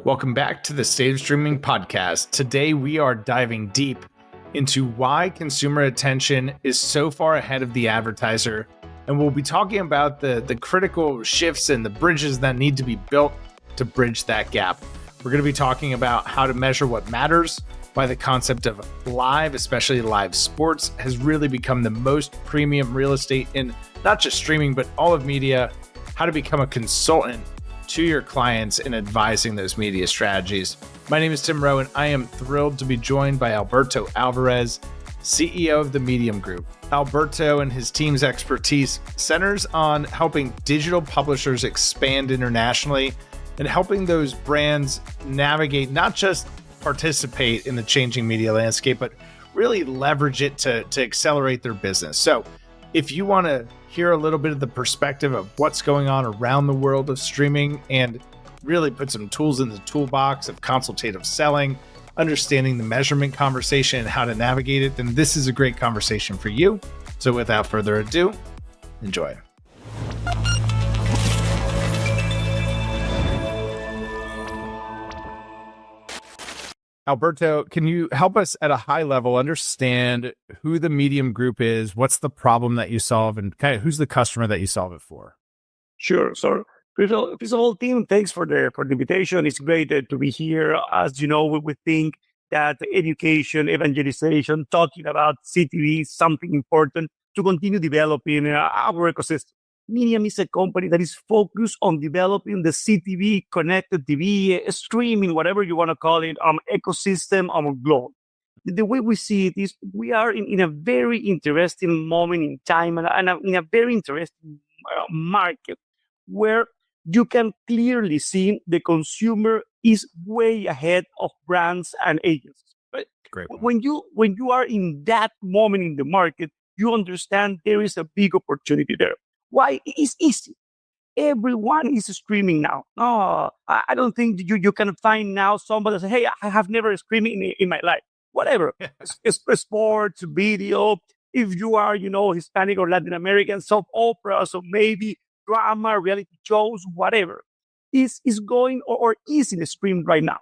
Welcome back to the State of Streaming podcast. Today we are diving deep into why consumer attention is so far ahead of the advertiser, and we'll be talking about the critical shifts and the bridges that need to be built to bridge that gap. We're going to be talking about how to measure what matters, why the concept of live, especially live sports, has really become the most premium real estate in not just streaming, but all of media, how to become a consultant to your clients in advising those media strategies. My name is Tim Rowe, and I am thrilled to be joined by Alberto Alvarez, CEO of the Mediam Group. Alberto and his team's expertise centers on helping digital publishers expand internationally and helping those brands navigate, not just participate in the changing media landscape, but really leverage it to accelerate their business. So if you want to hear a little bit of the perspective of what's going on around the world of streaming and really put some tools in the toolbox of consultative selling, understanding the measurement conversation and how to navigate it, then this is a great conversation for you. So without further ado, enjoy. Alberto, can you help us at a high level understand who the Mediam Group is, what's the problem that you solve, and kind of who's the customer that you solve it for? Sure. So, first of all, team, thanks for the invitation. It's great to be here. As you know, we think that education, evangelization, talking about CTV is something important to continue developing our ecosystem. Mediam is a company that is focused on developing the CTV, connected TV, streaming, whatever you want to call it, ecosystem on globe. The way we see it is we are in a very interesting moment in time and in a very interesting market where you can clearly see the consumer is way ahead of brands and agencies. Right? Great. When you are in that moment in the market, you understand there is a big opportunity there. Why? It's easy. Everyone is streaming now. No, I don't think you can find now somebody say, hey, I have never streamed in my life. Whatever. It's sports, video. If you are, Hispanic or Latin American, soap opera, so maybe drama, reality shows, whatever, is going or is in the stream right now.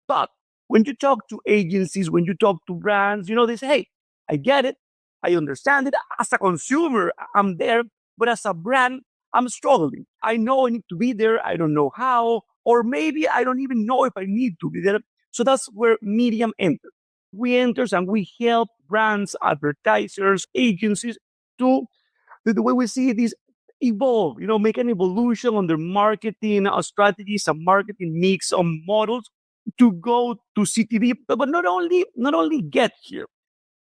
But when you talk to agencies, when you talk to brands, they say, hey, I get it. I understand it. As a consumer, I'm there. But as a brand, I'm struggling. I know I need to be there. I don't know how, or maybe I don't even know if I need to be there. So that's where Mediam enters. We enter and we help brands, advertisers, agencies to, the way we see it is evolve, make an evolution on their marketing strategies and marketing mix on models to go to CTV, but not only get here.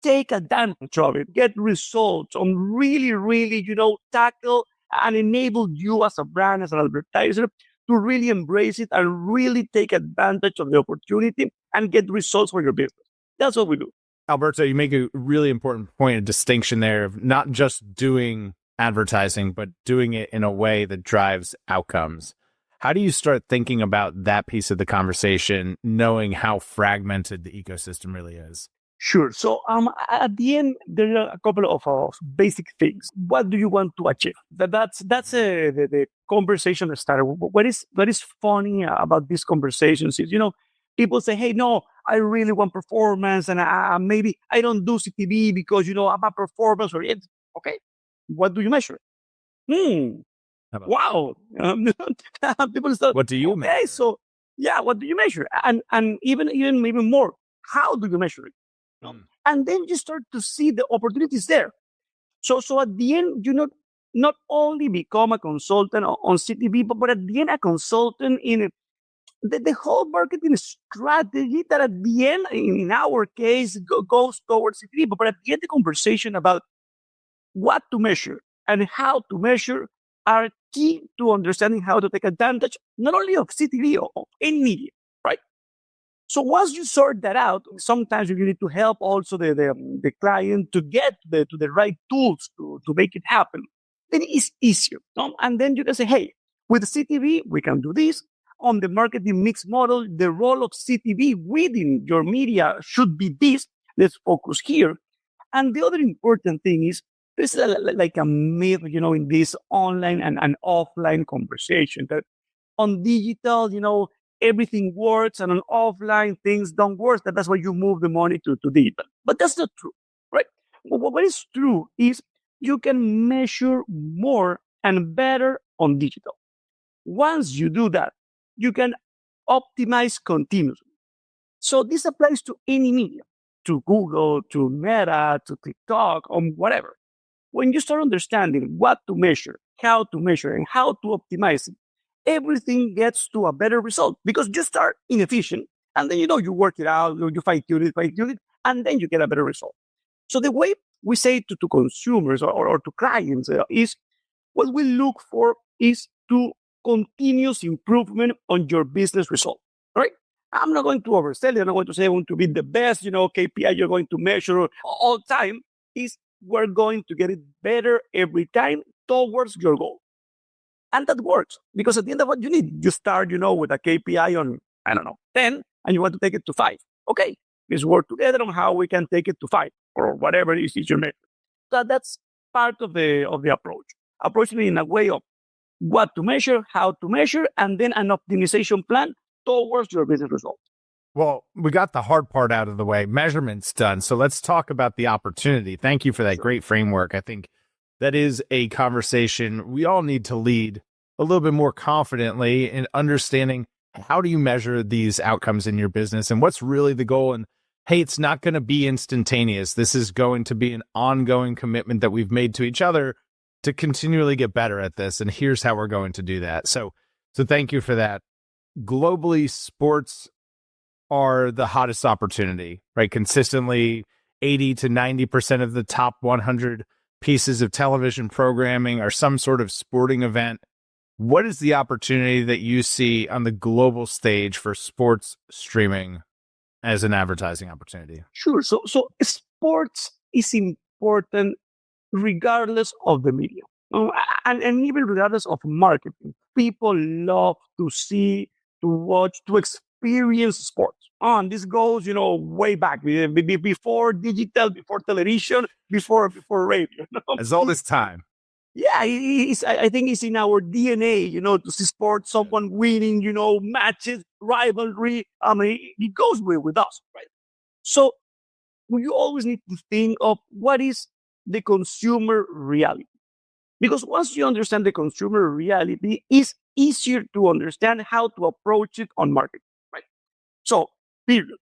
Take advantage of it, get results on really, tackle and enable you as a brand, as an advertiser to really embrace it and really take advantage of the opportunity and get results for your business. That's what we do. Alberto, you make a really important point, a distinction there of not just doing advertising, but doing it in a way that drives outcomes. How do you start thinking about that piece of the conversation, knowing how fragmented the ecosystem really is? Sure. So at the end, there are a couple of basic things. What do you want to achieve? That's the conversation starter. What is funny about these conversations is, people say, hey, no, I really want performance, and maybe I don't do CTV because, I'm a performance oriented. Okay. What do you measure? Wow. People start, what do you measure? Okay, so yeah, what do you measure? And even more, how do you measure it? And then you start to see the opportunities there. So at the end, you not only become a consultant on CTV, but at the end, a consultant in the whole marketing strategy that at the end, in our case, goes towards CTV. But at the end, the conversation about what to measure and how to measure are key to understanding how to take advantage, not only of CTV or of any media, right? So once you sort that out, sometimes you need to help also the client to get to the right tools to make it happen. Then it's easier. And then you can say, hey, with CTV, we can do this. On the marketing mix model, the role of CTV within your media should be this. Let's focus here. And the other important thing is, there's like a myth, in this online and offline conversation that on digital, everything works and on offline things don't work. That's why you move the money to digital. But that's not true, right? What is true is you can measure more and better on digital. Once you do that, you can optimize continuously. So this applies to any media, to Google, to Meta, to TikTok, or whatever. When you start understanding what to measure, and how to optimize it, everything gets to a better result because you start inefficient and then you work it out, you fine-tune it, and then you get a better result. So the way we say to consumers or to clients is what we look for is to continuous improvement on your business result, right? I'm not going to oversell it. I'm not going to say I want to be the best, KPI you're going to measure all the time. Is we're going to get it better every time towards your goal. And that works because at the end of what you need, you start, with a KPI on, 10, and you want to take it to 5. Okay, let's work together on how we can take it to 5 or whatever it is your measure. So that's part of the approach. Approaching it in a way of what to measure, how to measure, and then an optimization plan towards your business results. Well, we got the hard part out of the way. Measurements done. So let's talk about the opportunity. Thank you for that great framework. I think that is a conversation we all need to lead a little bit more confidently in understanding how do you measure these outcomes in your business and what's really the goal. And hey, it's not going to be instantaneous. This is going to be an ongoing commitment that we've made to each other to continually get better at this. And here's how we're going to do that. So thank you for that. Globally, sports are the hottest opportunity, right? Consistently 80 to 90% of the top 100 pieces of television programming are some sort of sporting event. What is the opportunity that you see on the global stage for sports streaming as an advertising opportunity? Sure. So sports is important regardless of the medium. And even regardless of marketing. People love to see, to watch, to experience sports. And this goes, way back before digital, before television, before radio. As old as time. Yeah, I think it's in our DNA, to see sports, someone winning, matches, rivalry. I mean, it goes with us, right? So you always need to think of what is the consumer reality. Because once you understand the consumer reality, it's easier to understand how to approach it on marketing, right? So, period.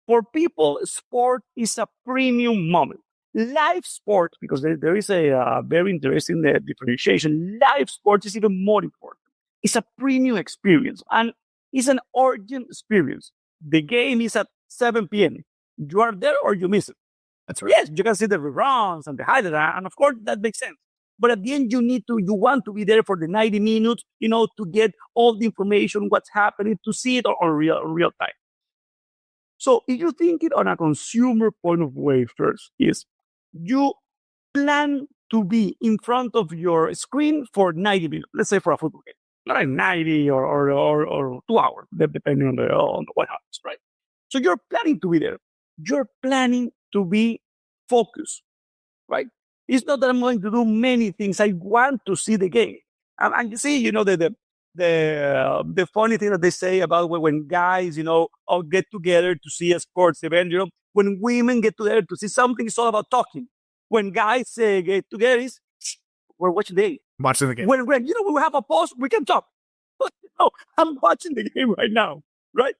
For people, sport is a premium moment. Live sport, because there is a very interesting differentiation, live sport is even more important. It's a premium experience and it's an urgent experience. The game is at 7 p.m. You are there or you miss it. That's right. Yes, you can see the reruns and the highlights, and of course that makes sense. But at the end, you want to be there for the 90 minutes, to get all the information, what's happening, to see it on real time. So if you think it on a consumer point of view first, is you plan to be in front of your screen for 90 minutes, let's say for a football game, not like 90 or 2 hours, depending on what happens, right? So you're planning to be there. You're planning to be focused, right? It's not that I'm going to do many things. I want to see the game. And you see, the funny thing that they say about when guys, all get together to see a sports event, when women get together to see something, it's all about talking. When guys get together, we're watching the game. Watching the game. When we have a pause, we can talk. But I'm watching the game right now, right?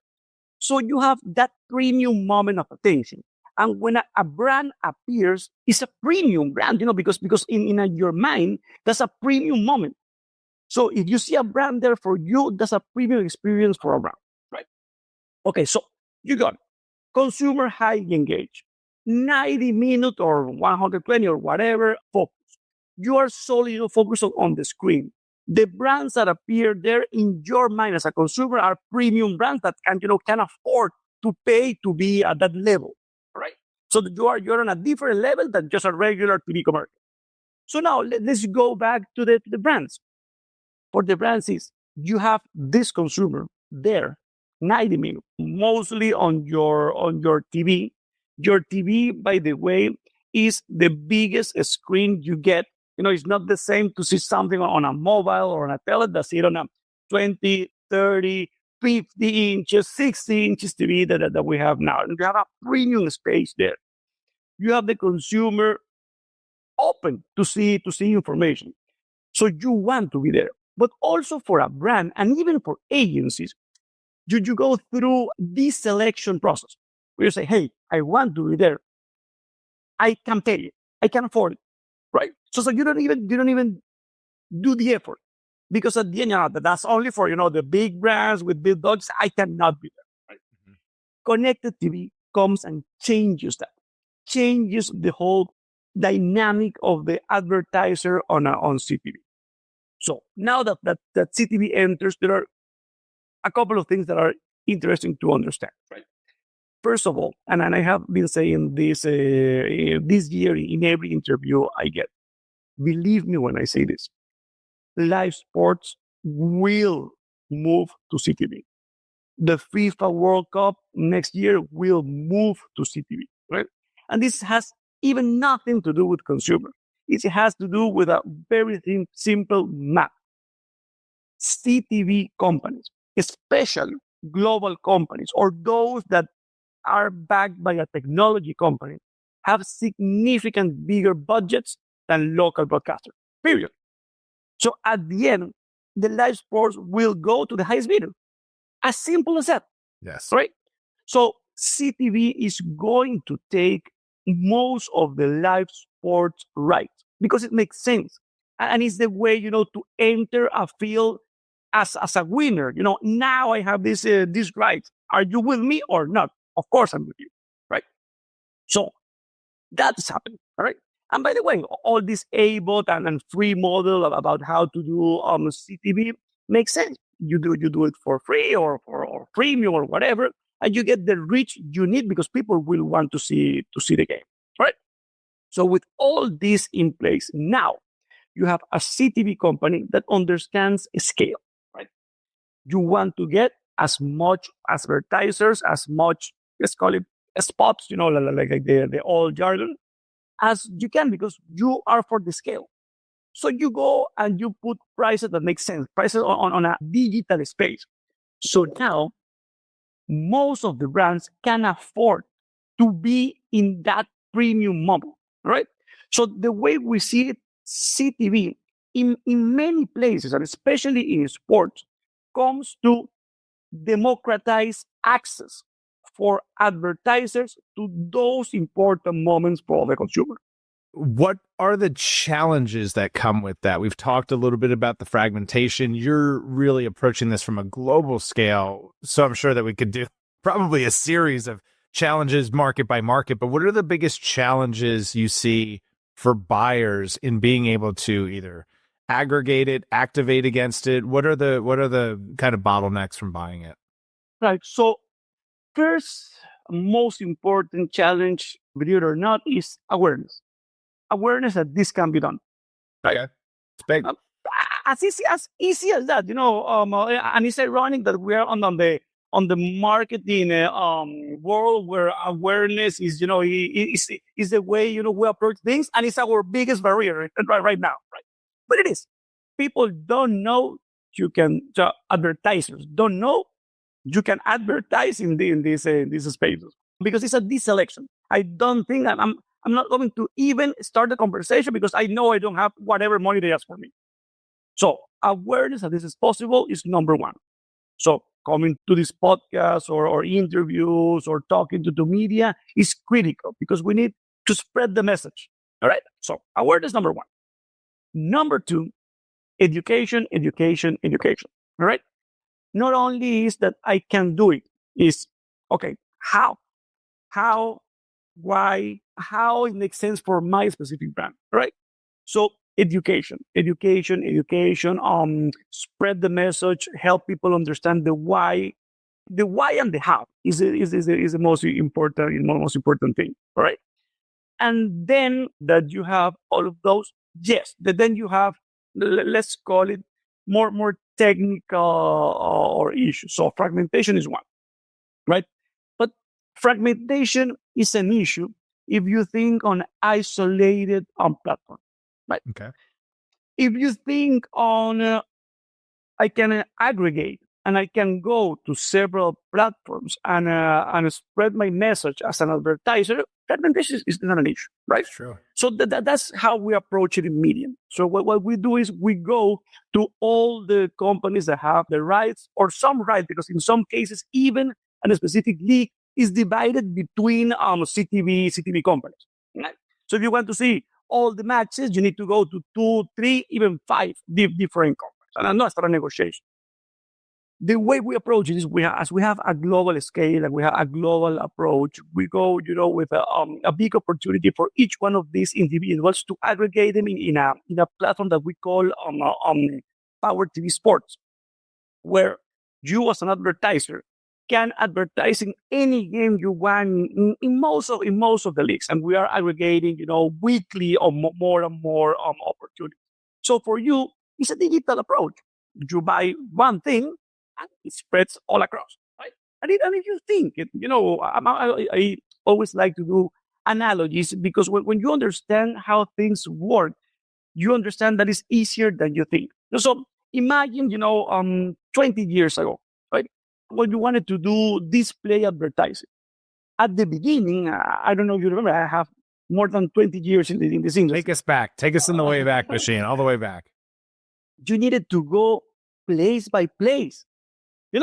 So you have that premium moment of attention. And when a brand appears, it's a premium brand, because in your mind, that's a premium moment. So if you see a brand there for you, that's a premium experience for a brand, right? Okay, so you got it. Consumer highly engaged. 90 minutes or 120 or whatever, focus. You are solely focused on the screen. The brands that appear there in your mind as a consumer are premium brands that can afford to pay to be at that level, right? So that you're on a different level than just a regular TV commercial. So now let's go back to the brands. For the brands is you have this consumer there, 90 minutes, mostly on your TV. Your TV, by the way, is the biggest screen you get. It's not the same to see something on a mobile or on a tablet that see it on a 20, 30, 50 inches, 60 inches TV that we have now. And you have a premium space there. You have the consumer open to see information. So you want to be there. But also for a brand and even for agencies, you go through this selection process where you say, hey, I want to be there. I can pay it. I can afford it. Right. So you don't even do the effort. Because at the end, that's only for the big brands with big dogs. I cannot be there. Right? Mm-hmm. Connected TV comes and changes that, changes the whole dynamic of the advertiser on CTV. So now that CTV enters, there are a couple of things that are interesting to understand. Right. First of all, and I have been saying this this year in every interview I get. Believe me when I say this. Live sports will move to CTV. The FIFA World Cup next year will move to CTV, right? And this has even nothing to do with consumer. It has to do with a very simple map. CTV companies, especially global companies or those that are backed by a technology company, have significant bigger budgets than local broadcasters, period. So at the end, the live sports will go to the highest bidder. As simple as that. Yes. Right? So CTV is going to take most of the live sports rights because it makes sense. And it's the way, to enter a field as a winner. Now I have this rights. Are you with me or not? Of course I'm with you. Right? So that's happening. All right. And by the way, all this ABOT and free model about how to do CTV makes sense. You do it for free or premium or whatever, and you get the reach you need because people will want to see the game, right? So with all this in place, now you have a CTV company that understands scale, right? You want to get as much advertisers, as much, let's call it spots, like the old jargon, as you can because you are for the scale. So you go and you put prices that make sense, prices on a digital space. So now most of the brands can afford to be in that premium model, right? So the way we see it, CTV in many places, and especially in sports, comes to democratize access for advertisers to those important moments for the consumer. What are the challenges that come with that? We've talked a little bit about the fragmentation. You're really approaching this from a global scale. So I'm sure that we could do probably a series of challenges market by market. But what are the biggest challenges you see for buyers in being able to either aggregate it, activate against it? What are the kind of bottlenecks from buying it? Right. So first, most important challenge, believe it or not, is awareness. Awareness that this can be done. Right. Okay. It's big. As easy as that, and it's ironic that we are on the marketing world where awareness is, is the way we approach things, and it's our biggest barrier right now, right? But it is. People don't know advertisers don't know you can advertise in these spaces because it's a deselection. I don't think I'm not going to even start the conversation because I know I don't have whatever money they ask for me. So awareness that this is possible is number one. So coming to this podcast or interviews or talking to the media is critical because we need to spread the message. All right. So awareness number one. Number two, education. All right. Not only is that I can do it, is okay, how, why, how it makes sense for my specific brand, right? So education, spread the message, help people understand the why and the how is the most important thing, right? And then that you have all of those, yes, then you have, let's call it more technical or issues. So fragmentation is one, right? But fragmentation is an issue if you think on isolated platform, right? Okay. If you think on I can aggregate and I can go to several platforms and spread my message as an advertiser, fragmentation is not an issue, right? True. So that's how we approach it in Medium. So what we do is we go to all the companies that have the rights or some rights, because in some cases, even a specific league is divided between CTV companies. Right? So if you want to see all the matches, you need to go to 2, 3, even 5 different companies. And not start a negotiation. The way we approach it is as we have a global scale and we have a global approach, we go, with a big opportunity for each one of these individuals to aggregate them in a platform that we call Power TV Sports, where you as an advertiser can advertise in any game you want in most of the leagues, and we are aggregating, weekly or more and more opportunities. So for you, it's a digital approach. You buy one thing, and it spreads all across, right? And if you think it, I always like to do analogies, because when you understand how things work, you understand that it's easier than you think. So imagine, 20 years ago, right? When you wanted to do display advertising. At the beginning, I don't know if you remember, I have more than 20 years in this industry. Take us back. Take us in the way back machine, all the way back. You needed to go place by place.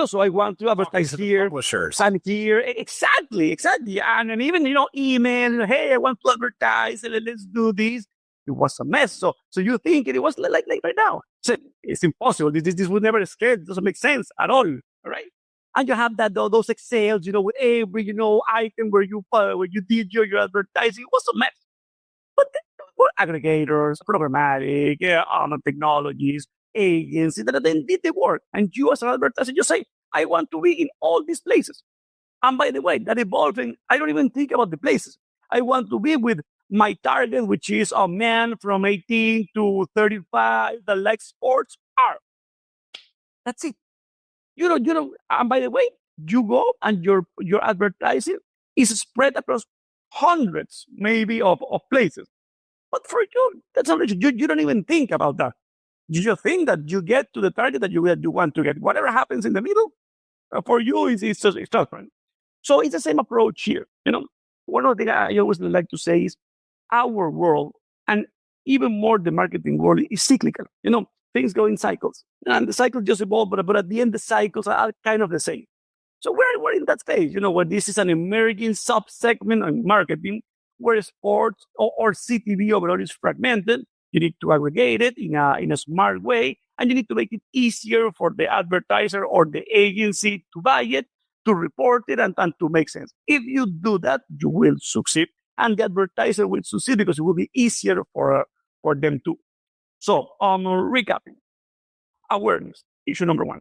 So I want to advertise here, publishers. and here. Exactly. And even, email, hey, I want to advertise, let's do this. It was a mess. So you think it was like right now. So it's impossible. This would never scale. It doesn't make sense at all. Right? And you have those Excels, with every, item where you did your advertising. It was a mess. But then were aggregators, programmatic, technologies, agencies that then did the work. And you as an advertiser, you say, I want to be in all these places. And by the way, that evolving, I don't even think about the places. I want to be with my target, which is a man from 18 to 35 that likes sports. That's it. And by the way, you go and your advertising is spread across hundreds, maybe, of places. But for you, that's not you don't even think about that. You just think that you get to the target that you want to get. Whatever happens in the middle, for you, it's different. So it's the same approach here. One of the things I always like to say is our world, and even more the marketing world, is cyclical. Things go in cycles, and the cycles just evolve, but at the end, the cycles are kind of the same. So we're in that phase, where this is an emerging sub-segment in marketing, where sports or CTV overall is fragmented. You need to aggregate it in a smart way, and you need to make it easier for the advertiser or the agency to buy it, to report it, and to make sense. If you do that, you will succeed, and the advertiser will succeed because it will be easier for them too. So, recapping, awareness, issue number 1.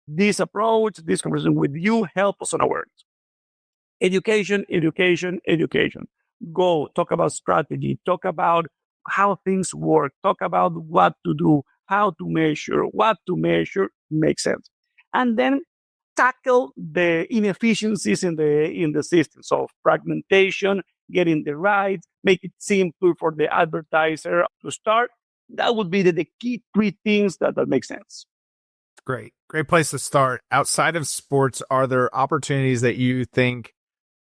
This approach, this conversation with you, help us on awareness. Education. Go talk about strategy, talk about how things work, talk about what to do, how to measure, what to measure, makes sense. And then tackle the inefficiencies in the system. So fragmentation, getting the rights, make it simple for the advertiser to start. That would be the key 3 things that make sense. Great place to start. Outside of sports, are there opportunities that you think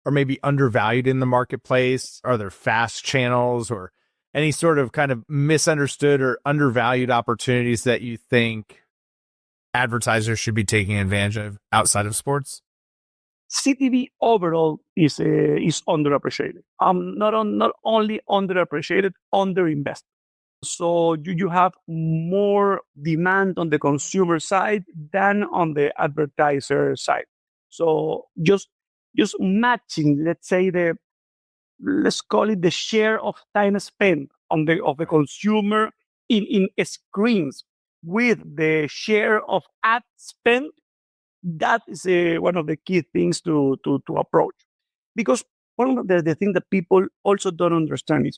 are maybe undervalued in the marketplace? Are there fast channels or any sort of kind of misunderstood or undervalued opportunities that you think advertisers should be taking advantage of outside of sports? CTV overall is underappreciated. Not only underappreciated, underinvested. So you have more demand on the consumer side than on the advertiser side. So just matching, let's say, let's call it the share of time spent of the consumer in screens with the share of ad spend. That is one of the key things to approach. Because one of the things that people also don't understand is,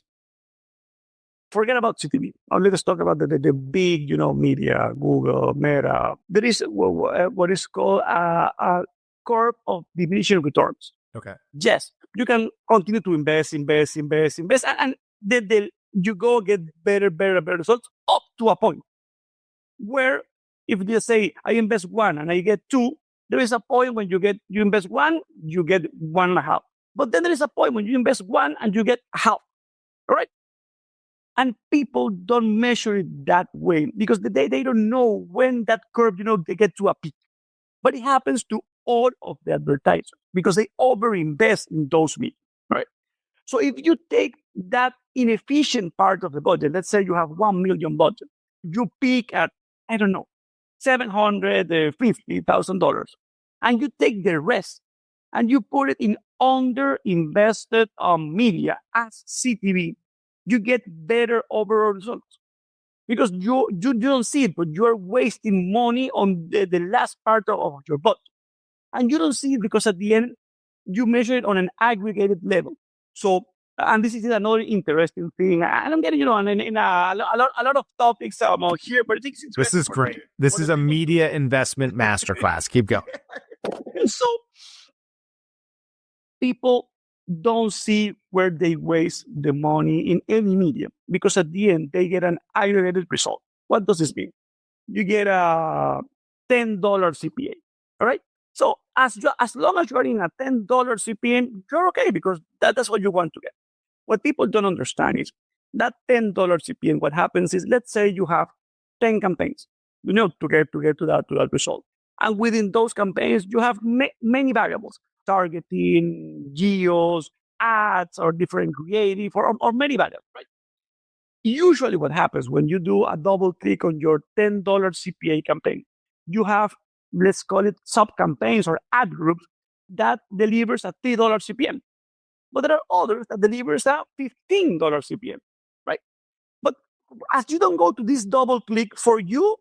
forget about CTV. Now let us talk about the big, media, Google, Meta. There is what is called a curve of diminishing returns. Okay. Yes, you can continue to invest, and then you go get better results up to a point where If they say I invest one and I get two, there is a point when you invest one, you get 1.5. But then there is a point when you invest one and you get half. All right. And people don't measure it that way because they don't know when that curve, they get to a peak. But it happens to all of the advertisers because they overinvest in those media, right? So if you take that inefficient part of the budget, let's say you have 1 million budget, you peak at, I don't know, $750,000, and you take the rest and you put it in under-invested media as CTV, you get better overall results because you don't see it, but you're wasting money on the last part of your budget. And you don't see it because at the end, you measure it on an aggregated level. So, and this is another interesting thing. And I'm getting, in a lot of topics here, but I think it's This is great. This is a media investment masterclass. Keep going. So, people don't see where they waste the money in any medium because at the end, they get an aggregated result. What does this mean? You get a $10 CPA, all right? So as long as you're in a $10 CPM, you're okay because that's what you want to get. What people don't understand is that $10 CPM, what happens is, let's say you have 10 campaigns, to get to that result. And within those campaigns, you have many variables, targeting, geos, ads, or different creative, or many variables, right? Usually what happens when you do a double click on your $10 CPA campaign, you have, let's call it sub-campaigns or ad groups that delivers a $3 CPM. But there are others that delivers a $15 CPM, right? But as you don't go to this double click, for you,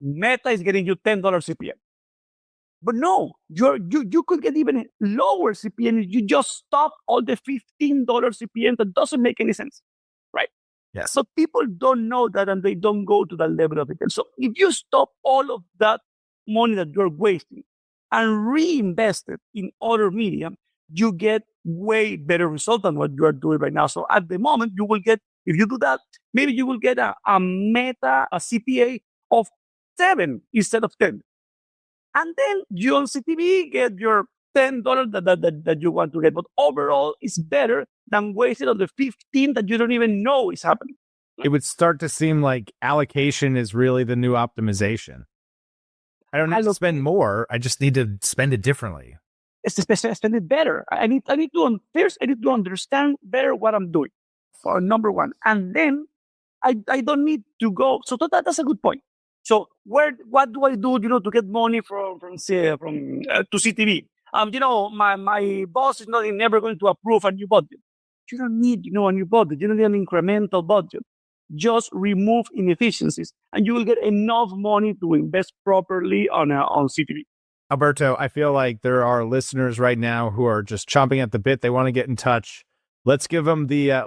Meta is getting you $10 CPM. But no, you could get even lower CPM if you just stop all the $15 CPM. That doesn't make any sense, right? Yes. So people don't know that and they don't go to that level of it. And so if you stop all of that money that you're wasting and reinvest it in other media, you get way better result than what you are doing right now. So at the moment, you will get, if you do that, maybe you will get a CPA of 7 instead of 10. And then you on CTV get your $10 that you want to get. But overall, it's better than wasting on the 15 that you don't even know is happening. It would start to seem like allocation is really the new optimization. I don't need to spend more. I just need to spend it differently. Spend it better. I need to understand better what I'm doing, for number one. And then I don't need to go. So that's a good point. So what do I do, to get money from to CTV? My boss is never going to approve a new budget. You don't need, a new budget. You don't need an incremental budget. Just remove inefficiencies, and you will get enough money to invest properly on CTV. Alberto, I feel like there are listeners right now who are just chomping at the bit. They want to get in touch. Let's give them the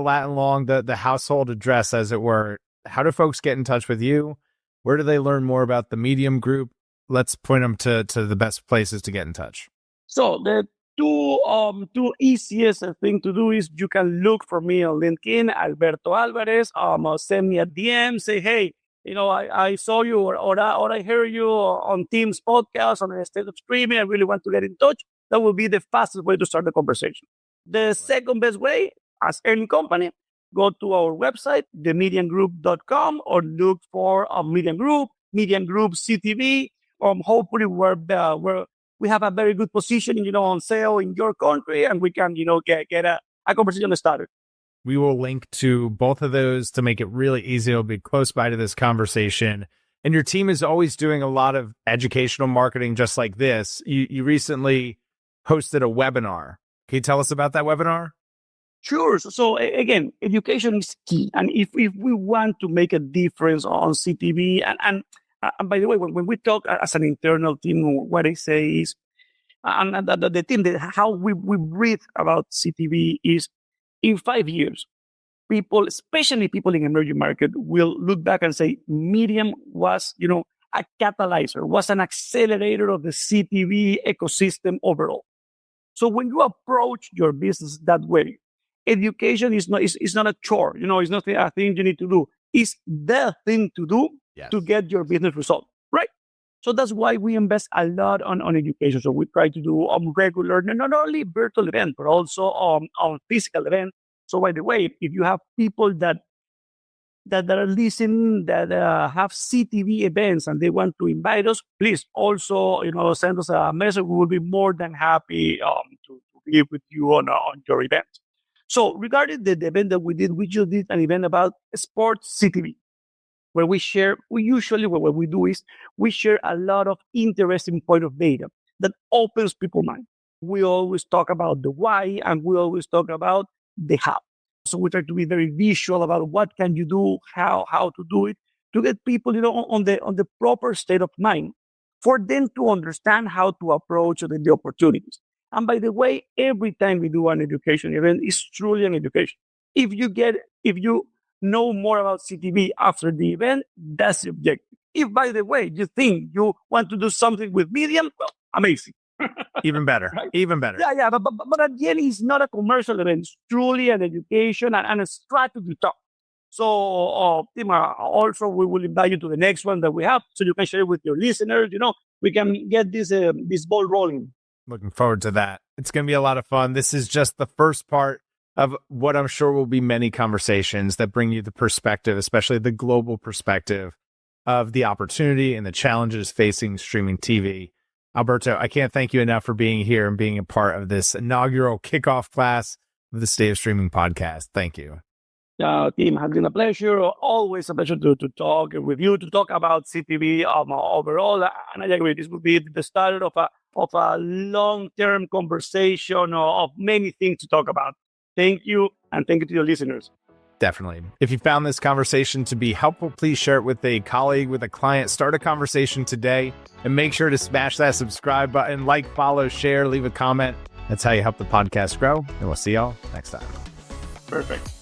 Latin long, the household address, as it were. How do folks get in touch with you? Where do they learn more about the Mediam group? Let's point them to the best places to get in touch. So the two easiest thing to do is you can look for me on LinkedIn, Alberto Alvarez. Send me a DM, say, hey, I saw you or I heard you on Teams podcast on the state of streaming. I really want to get in touch. That will be the fastest way to start the conversation. The second best way, as any company, go to our website, themediamgroup.com, or look for a Mediam Group CTV. Hopefully we have a very good position, on sale in your country, and we can, get a conversation started. We will link to both of those to make it really easy. It'll be close by to this conversation. And your team is always doing a lot of educational marketing just like this. You recently hosted a webinar. Can you tell us about that webinar? Sure. So again, education is key. And if we want to make a difference on CTV, and by the way, when we talk as an internal team, what I say is, and the team, how we breathe about CTV is, in 5 years, people, especially people in emerging market, will look back and say, Mediam was, a catalyzer, was an accelerator of the CTV ecosystem overall. So when you approach your business that way, education is not a chore. It's not a thing you need to do. It's the thing to do to get your business result. So that's why we invest a lot on education. So we try to do regular, not only virtual events, but also on physical events. So by the way, if you have people that are listening, that have CTV events and they want to invite us, please also, send us a message. We will be more than happy to be with you on your event. So regarding the event that we just did an event about sports CTV, where usually what we do is we share a lot of interesting point of data that opens people's mind. We always talk about the why and we always talk about the how. So we try to be very visual about what can you do, how to do it, to get people, on the proper state of mind for them to understand how to approach the opportunities. And by the way, every time we do an education event, it's truly an education. If you know more about CTV after the event, that's the objective. If, by the way, you think you want to do something with Mediam, well, amazing. Even better. Right? Even better. Yeah. But at the end, it's not a commercial event. It's truly an education and a strategy talk. So, Tim, also, we will invite you to the next one that we have so you can share it with your listeners. We can get this ball rolling. Looking forward to that. It's going to be a lot of fun. This is just the first part of what I'm sure will be many conversations that bring you the perspective, especially the global perspective of the opportunity and the challenges facing streaming TV. Alberto, I can't thank you enough for being here and being a part of this inaugural kickoff class of the State of Streaming podcast. Thank you. Tim, has been a pleasure. Always a pleasure to talk with you, to talk about CTV overall. And I agree, this will be the start of a long-term conversation of many things to talk about. Thank you, and thank you to your listeners. Definitely. If you found this conversation to be helpful, please share it with a colleague, with a client. Start a conversation today, and make sure to smash that subscribe button, follow, share, leave a comment. That's how you help the podcast grow, and we'll see y'all next time. Perfect.